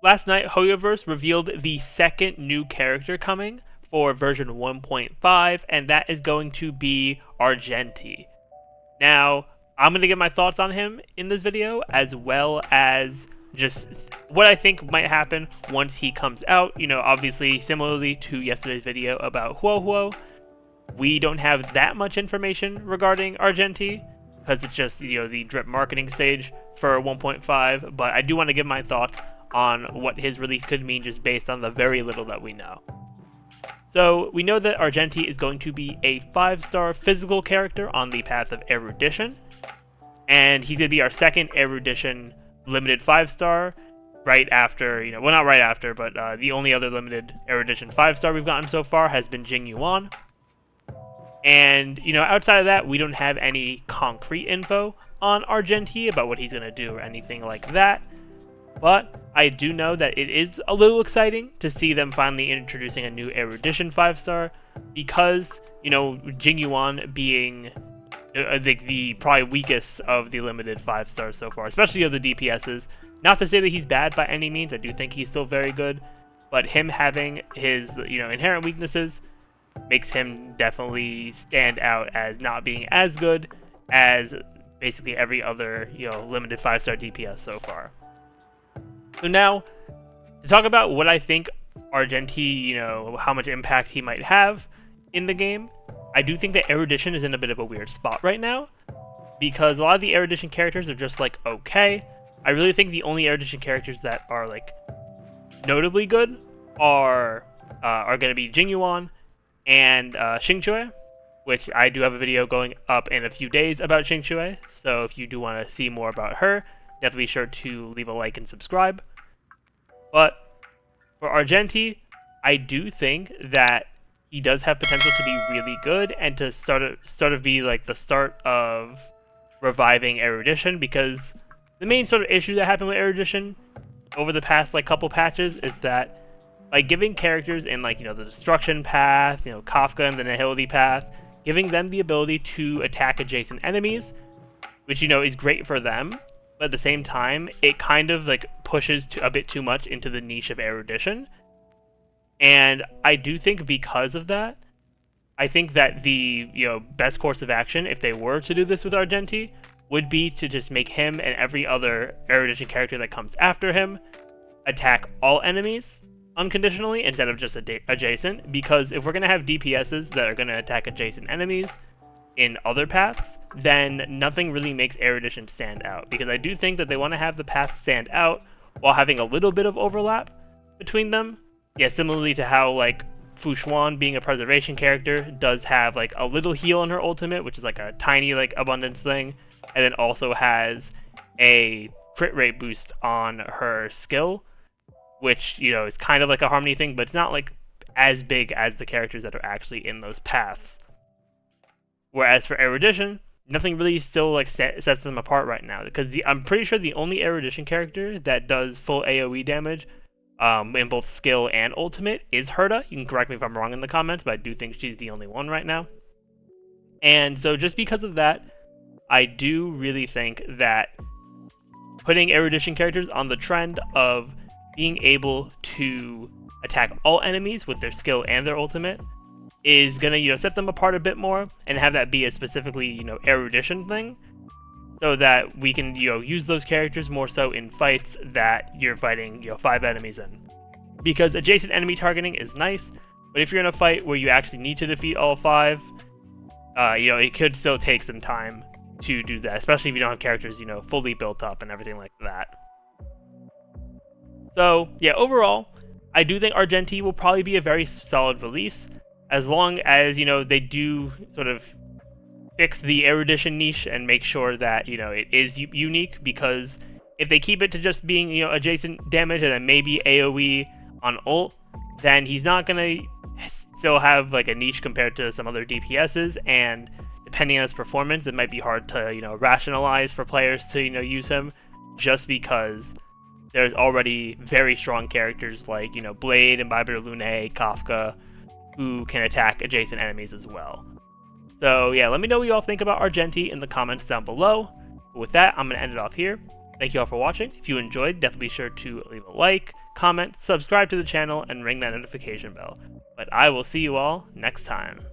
last night, Hoyoverse revealed the second new character coming for version 1.5, and that is going to be Argenti. Now, I'm going to give my thoughts on him in this video, as well as just what I think might happen once he comes out. You know, obviously, similarly to yesterday's video about Huo, we don't have that much information regarding Argenti, because it's just, you know, the drip marketing stage for 1.5, but I do want to give my thoughts on what his release could mean just based on the very little that we know. So, we know that Argenti is going to be a 5-star physical character on the path of Erudition, and he's going to be our second Erudition limited 5-star, right after, you know, well, not right after, but the only other limited Erudition 5-star we've gotten so far has been Jingliu. And, you know, outside of that, we don't have any concrete info on Argenti about what he's going to do or anything like that. But I do know that it is a little exciting to see them finally introducing a new Erudition 5-star, because, you know, Jingliu being the probably weakest of the limited 5-stars so far, especially of the DPSs. Not to say that he's bad by any means, I do think he's still very good, but him having his, you know, inherent weaknesses makes him definitely stand out as not being as good as basically every other, you know, limited 5-star DPS so far. So now, to talk about what I think Argenti, you know, how much impact he might have in the game, I do think that Erudition is in a bit of a weird spot right now, because a lot of the Erudition characters are just like, okay. I really think the only Erudition characters that are like notably good are going to be Jingliu and Xingqiu, which I do have a video going up in a few days about Xingqiu, so if you do want to see more about her, definitely be sure to leave a like and subscribe. But for Argenti, I do think that he does have potential to be really good and to sort of be like the start of reviving Erudition, because the main sort of issue that happened with Erudition over the past like couple patches is that by giving characters in, like, you know, the destruction path, you know, Kafka and the Nihility path, giving them the ability to attack adjacent enemies, which, you know, is great for them, but at the same time, it kind of like pushes a bit too much into the niche of Erudition. And I do think because of that, I think that the, you know, best course of action, if they were to do this with Argenti, would be to just make him and every other Erudition character that comes after him attack all enemies unconditionally instead of just adjacent, because if we're going to have DPSs that are going to attack adjacent enemies in other paths, then nothing really makes Erudition stand out, because I do think that they want to have the paths stand out while having a little bit of overlap between them. Yeah, similarly to how, like, Fu Xuan, being a preservation character, does have, like, a little heal on her ultimate, which is, like, a tiny, like, abundance thing, and then also has a crit rate boost on her skill, which, you know, is kind of like a Harmony thing, but it's not, like, as big as the characters that are actually in those paths. Whereas for Erudition, nothing really still, like, sets them apart right now, because I'm pretty sure the only Erudition character that does full AoE damage in both skill and ultimate is Herta. You can correct me if I'm wrong in the comments, but I do think she's the only one right now. And so just because of that, I do really think that putting Erudition characters on the trend of being able to attack all enemies with their skill and their ultimate is gonna, you know, set them apart a bit more, and have that be a specifically, you know, Erudition thing, so that we can, you know, use those characters more so in fights that you're fighting, you know, 5 enemies in. Because adjacent enemy targeting is nice, but if you're in a fight where you actually need to defeat all 5, you know, it could still take some time to do that, especially if you don't have characters, you know, fully built up and everything like that. So, yeah, overall, I do think Argenti will probably be a very solid release, as long as, you know, they do sort of fix the Erudition niche and make sure that, you know, it is unique, because if they keep it to just being, you know, adjacent damage and then maybe AoE on ult, then he's not going to still have, like, a niche compared to some other DPSs, and depending on his performance, it might be hard to, you know, rationalize for players to, you know, use him, just because there's already very strong characters like, you know, Blade, Imbiber Lune, Kafka, who can attack adjacent enemies as well. So yeah, let me know what you all think about Argenti in the comments down below. But with that, I'm going to end it off here. Thank you all for watching. If you enjoyed, definitely be sure to leave a like, comment, subscribe to the channel, and ring that notification bell. But I will see you all next time.